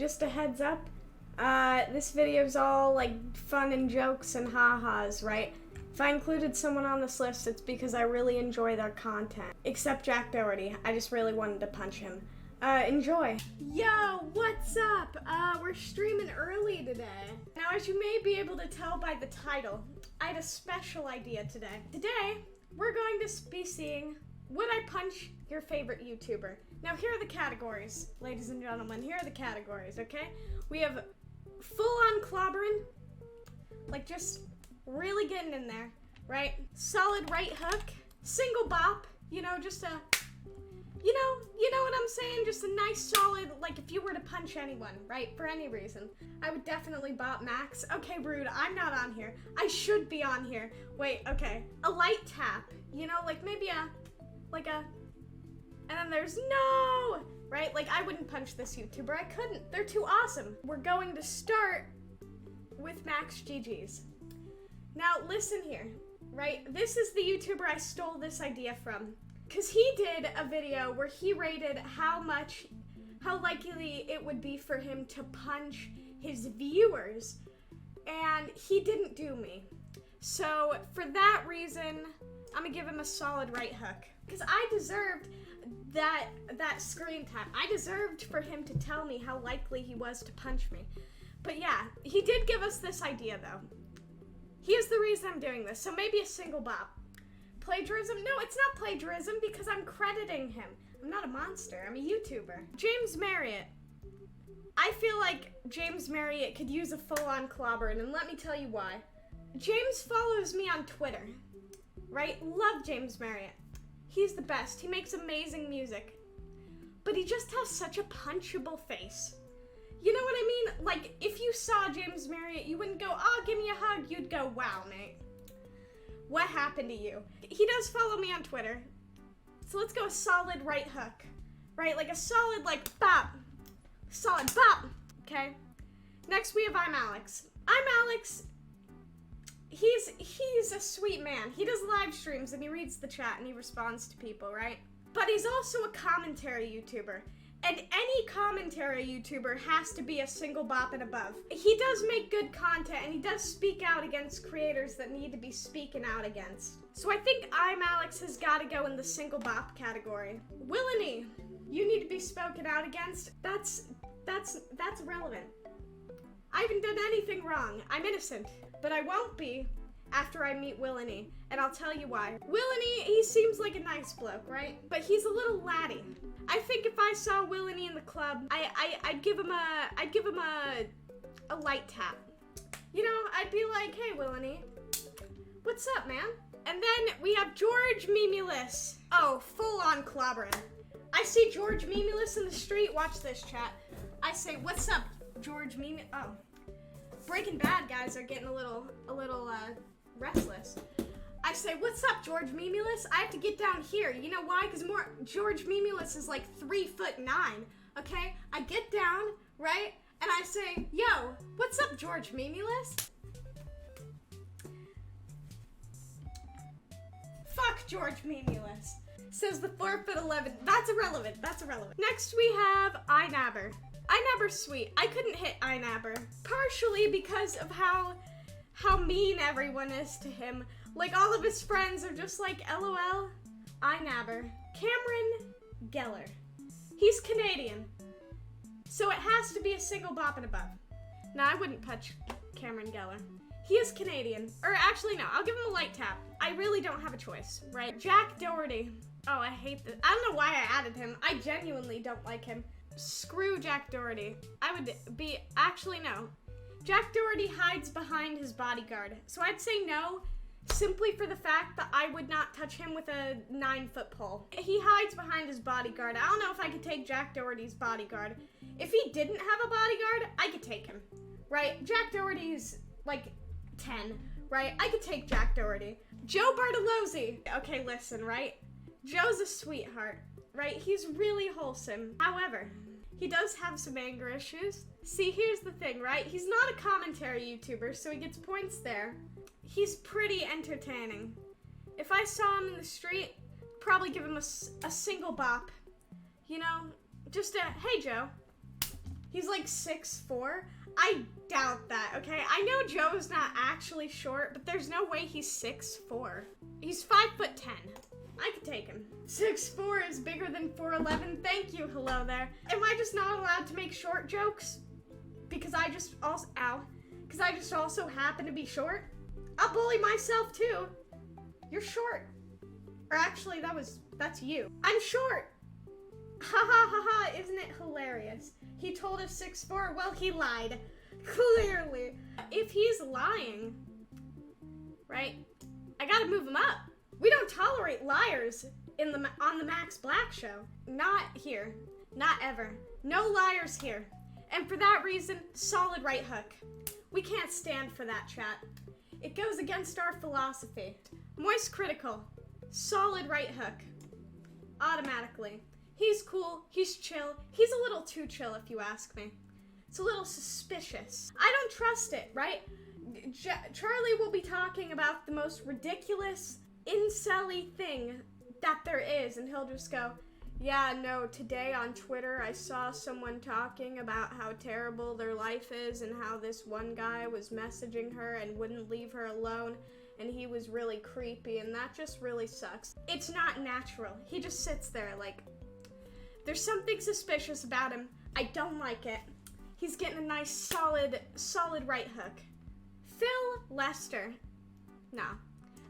just a heads up, this video's all like fun and jokes and ha-has, right? If I included someone on this list, it's because I really enjoy their content. Except Jack Doherty. I just really wanted to punch him. Enjoy. Yo, what's up? We're streaming early today. Now, as you may be able to tell by the title, I had a special idea today. Today, we're going to be seeing Would I Punch Your Favorite YouTuber? Now, here are the categories, ladies and gentlemen. Here are the categories, okay? We have full-on clobbering, like just really getting in there, right? Solid right hook, single bop, you know, just a, you know what I'm saying? Just a nice solid, like if you were to punch anyone, right? For any reason, I would definitely bop Max. Okay, rude, I'm not on here. I should be on here. Wait, okay. A light tap, you know, like maybe and then there's no, right? Like I wouldn't punch this YouTuber, I couldn't. They're too awesome. We're going to start with Max GG's. Now listen here, right? This is the YouTuber I stole this idea from. Cause he did a video where he rated how likely it would be for him to punch his viewers. And he didn't do me. So for that reason, I'm gonna give him a solid right hook. Cause I deserved that screen tap. I deserved for him to tell me how likely he was to punch me. But yeah, he did give us this idea though. He is the reason I'm doing this, so maybe a single bop. Plagiarism? No, it's not plagiarism because I'm crediting him. I'm not a monster, I'm a YouTuber. James Marriott. I feel like James Marriott could use a full-on clobbering, and let me tell you why. James follows me on Twitter, right? Love James Marriott. He's the best. He makes amazing music. But he just has such a punchable face. You know what I mean? Like, if you saw James Marriott, you wouldn't go, oh, give me a hug. You'd go, wow, mate. What happened to you? He does follow me on Twitter. So let's go a solid right hook. Right? Like a solid, like, bop. Solid bop. Okay? Next, we have I'm Alex. I'm Alex. He's a sweet man. He does live streams and he reads the chat and he responds to people, right? But he's also a commentary YouTuber. And any commentary YouTuber has to be a single bop and above. He does make good content and he does speak out against creators that need to be speaking out against. So I think I'm Alex has got to go in the single bop category. Willany, you need to be spoken out against. That's relevant. I haven't done anything wrong. I'm innocent. But I won't be after I meet Willany, and I'll tell you why. Willany, he seems like a nice bloke, right? But he's a little laddie. I think if I saw Willany in the club, I'd give him a light tap. You know, I'd be like, hey Willany, what's up, man? And then we have George Mimulus. Oh, full on clobbering. I see George Mimulus in the street. Watch this, chat. I say, what's up, George Mimulus? Oh. Breaking Bad guys are getting a little restless. I say, what's up, George Mimulus? I have to get down here. You know why? Because George Mimulus is like 3'9", okay? I get down, right? And I say, yo, what's up, George Mimulus? Fuck George Mimulus. Says the 4'11". That's irrelevant. That's irrelevant. Next we have Inabber. Inabber's sweet. I couldn't hit Inabber. Partially because of how mean everyone is to him. Like, all of his friends are just like, LOL. Inabber. Cameron Geller. He's Canadian. So it has to be a single bop and above. No, I wouldn't punch Cameron Geller. He is Canadian. Or actually, no. I'll give him a light tap. I really don't have a choice, right? Jack Doherty. Oh, I hate this. I don't know why I added him. I genuinely don't like him. Screw Jack Doherty. I would be, actually no. Jack Doherty hides behind his bodyguard. So I'd say no, simply for the fact that I would not touch him with a 9-foot pole. He hides behind his bodyguard. I don't know if I could take Jack Doherty's bodyguard. If he didn't have a bodyguard, I could take him, right? Jack Doherty's like 10, right? I could take Jack Doherty. Joe Bartolozzi. Okay, listen, right? Joe's a sweetheart. Right? He's really wholesome. However, he does have some anger issues. See, here's the thing, right? He's not a commentary YouTuber, so he gets points there. He's pretty entertaining. If I saw him in the street, probably give him a single bop. You know, just a, hey Joe. He's like 6'4". I doubt that, okay? I know Joe's not actually short, but there's no way he's 6'4". He's 5'10". I could take him. 6'4" is bigger than 4'11". Thank you, hello there. Am I just not allowed to make short jokes? Because I just also, because I just also happen to be short? I'll bully myself too. You're short. Or actually, that's you. I'm short. Ha ha ha ha, isn't it hilarious? He told us 6'4", well, he lied. Clearly. If he's lying, right, I gotta move him up. We don't tolerate liars on the Max Black show. Not here. Not ever. No liars here. And for that reason, solid right hook. We can't stand for that, chat. It goes against our philosophy. Moist critical. Solid right hook. Automatically. He's cool. He's chill. He's a little too chill, if you ask me. It's a little suspicious. I don't trust it, right? Charlie will be talking about the most ridiculous, incel-y thing that there is, and he'll just go, yeah, no, today on Twitter I saw someone talking about how terrible their life is and how this one guy was messaging her and wouldn't leave her alone, and he was really creepy, and that just really sucks. It's not natural. He just sits there like, there's something suspicious about him. I don't like it. He's getting a nice solid right hook. Phil Lester. Nah,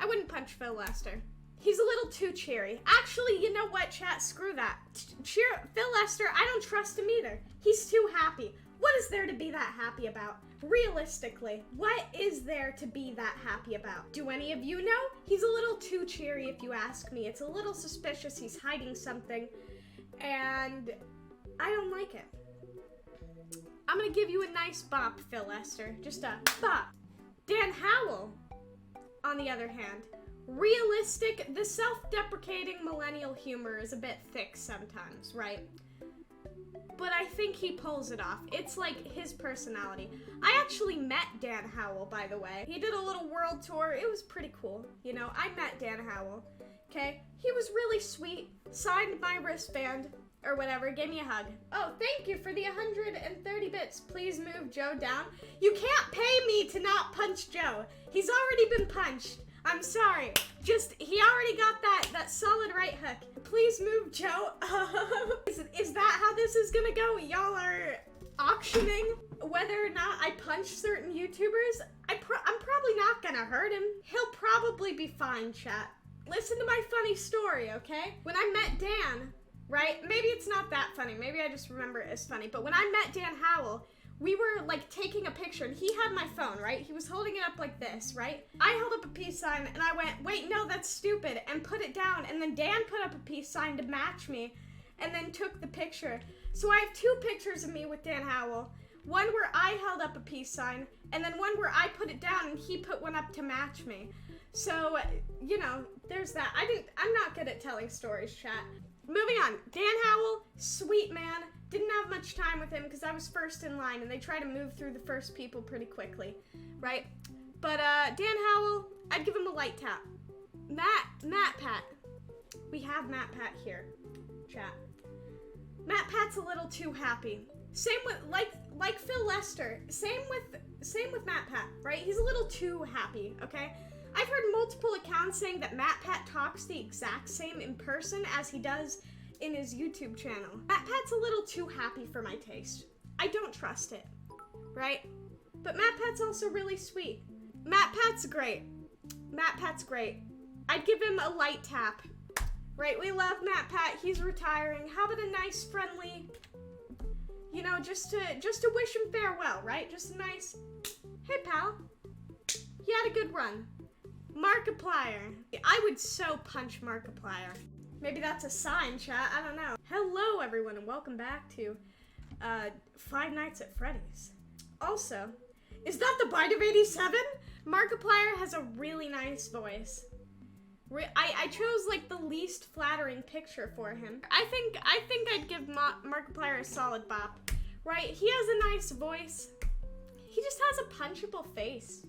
I wouldn't punch Phil Lester. He's a little too cheery. Actually, you know what, chat? Screw that. Phil Lester, I don't trust him either. He's too happy. What is there to be that happy about? Realistically, what is there to be that happy about? Do any of you know? He's a little too cheery if you ask me. It's a little suspicious he's hiding something, and I don't like it. I'm gonna give you a nice bop, Phil Lester. Just a bop. Dan Howell, on the other hand, realistic, the self-deprecating millennial humor is a bit thick sometimes, right? But I think he pulls it off. It's like his personality. I actually met Dan Howell, by the way. He did a little world tour. It was pretty cool. You know, I met Dan Howell, okay? He was really sweet, signed my wristband, or whatever, gave me a hug. Oh, thank you for the 130 bits. Please move Joe down. You can't pay me to not punch Joe. He's already been punched. I'm sorry. Just, he already got that solid right hook. Please move Joe. Is that how this is gonna go? Y'all are auctioning whether or not I punch certain YouTubers? I'm probably not gonna hurt him. He'll probably be fine, chat. Listen to my funny story, okay? When I met Dan, right? Maybe it's not that funny. Maybe I just remember it as funny. But when I met Dan Howell, we were like taking a picture and he had my phone, right? He was holding it up like this, right? I held up a peace sign and I went, wait, no, that's stupid, and put it down. And then Dan put up a peace sign to match me and then took the picture. So I have two pictures of me with Dan Howell. One where I held up a peace sign and then one where I put it down and he put one up to match me. So, you know, there's that. I'm not good at telling stories, chat. Moving on, Dan Howell, sweet man. Didn't have much time with him because I was first in line and they try to move through the first people pretty quickly, right? But Dan Howell, I'd give him a light tap. MatPat. We have MatPat here, chat. MatPat's a little too happy. Same with, like Phil Lester, same with MatPat, right? He's a little too happy, okay? I've heard multiple accounts saying that MatPat talks the exact same in person as he does in his YouTube channel. MatPat's a little too happy for my taste. I don't trust it, right? But MatPat's also really sweet. MatPat's great. MatPat's great. I'd give him a light tap, right? We love MatPat. He's retiring. How about a nice, friendly, you know, just to wish him farewell, right? Just a nice, hey pal, he had a good run. Markiplier. I would so punch Markiplier. Maybe that's a sign, chat. I don't know. Hello, everyone, and welcome back to Five Nights at Freddy's. Also, is that the Bite of 87? Markiplier has a really nice voice. I chose like the least flattering picture for him. I think I'd give Markiplier a solid bop. Right? He has a nice voice. He just has a punchable face.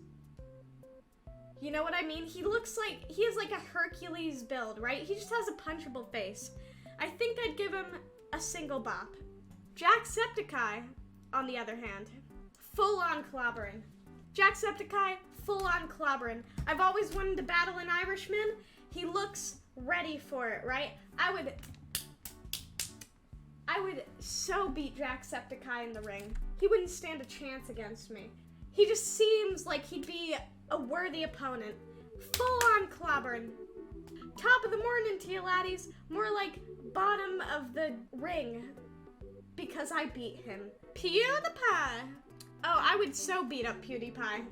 You know what I mean? He has like a Hercules build, right? He just has a punchable face. I think I'd give him a single bop. Jacksepticeye. on the other hand, full-on clobbering. Jacksepticeye, full-on clobbering. I've always wanted to battle an Irishman. He looks ready for it, right? I would so beat Jacksepticeye in the ring. He wouldn't stand a chance against me. He just seems like he'd be a worthy opponent. Full-on clobbering. Top of the morning to you laddies. More like bottom of the ring. Because I beat him. PewDiePie. Oh, I would so beat up PewDiePie.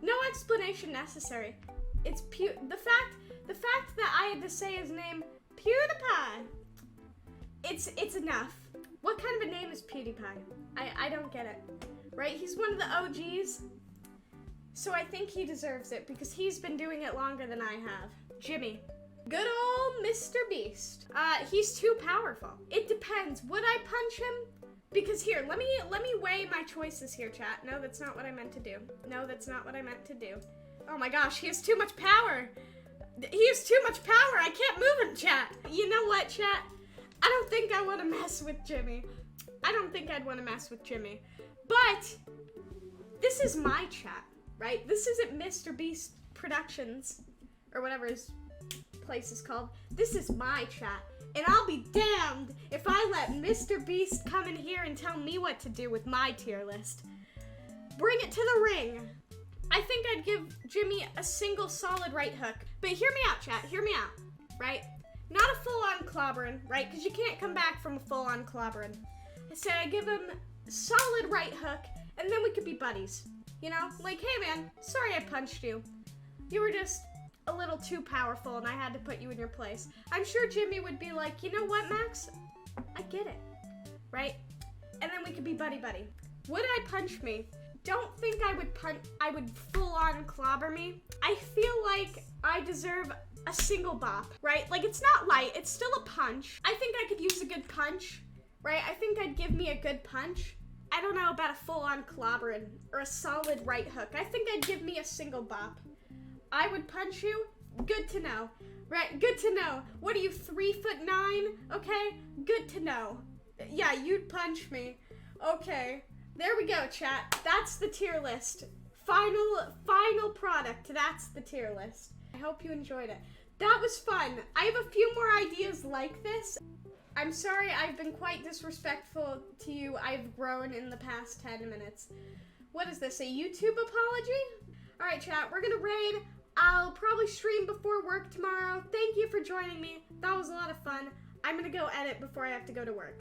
No explanation necessary. It's the fact that I had to say his name, PewDiePie. It's enough. What kind of a name is PewDiePie? I don't get it. Right? He's one of the OGs. So I think he deserves it because he's been doing it longer than I have. Jimmy. Good old MrBeast. He's too powerful. It depends. Would I punch him? Because here, let me weigh my choices here, chat. No, that's not what I meant to do. No, that's not what I meant to do. Oh my gosh, he has too much power. He has too much power. I can't move him, chat. You know what, chat? I don't think I want to mess with Jimmy. I don't think I'd want to mess with Jimmy. But this is my chat, right? This isn't MrBeast Productions or whatever his place is called. This is my chat. And I'll be damned if I let MrBeast come in here and tell me what to do with my tier list. Bring it to the ring. I think I'd give Jimmy a single solid right hook. But hear me out, chat. Hear me out, right? Not a full-on clobbering, right? Because you can't come back from a full-on clobbering. I say I give him a solid right hook, and then we could be buddies. You know? Like, hey man, sorry I punched you. You were just a little too powerful and I had to put you in your place. I'm sure Jimmy would be like, you know what, Max? I get it, right? And then we could be buddy-buddy. Would I punch me? Don't think I would full-on clobber me. I feel like I deserve a single bop, right? Like, it's not light, it's still a punch. I think I could use a good punch, right? I think I'd give me a good punch. I don't know about a full-on clobbering or a solid right hook. I think I'd give me a single bop. I would punch you? Good to know. Right, good to know. What are you, 3'9"? Okay, good to know. Yeah, you'd punch me. Okay, there we go, chat. That's the tier list. Final product, that's the tier list. I hope you enjoyed it. That was fun. I have a few more ideas like this. I'm sorry I've been quite disrespectful to you. I've grown in the past 10 minutes. What is this, a YouTube apology? All right, chat, we're gonna raid. I'll probably stream before work tomorrow. Thank you for joining me. That was a lot of fun. I'm gonna go edit before I have to go to work.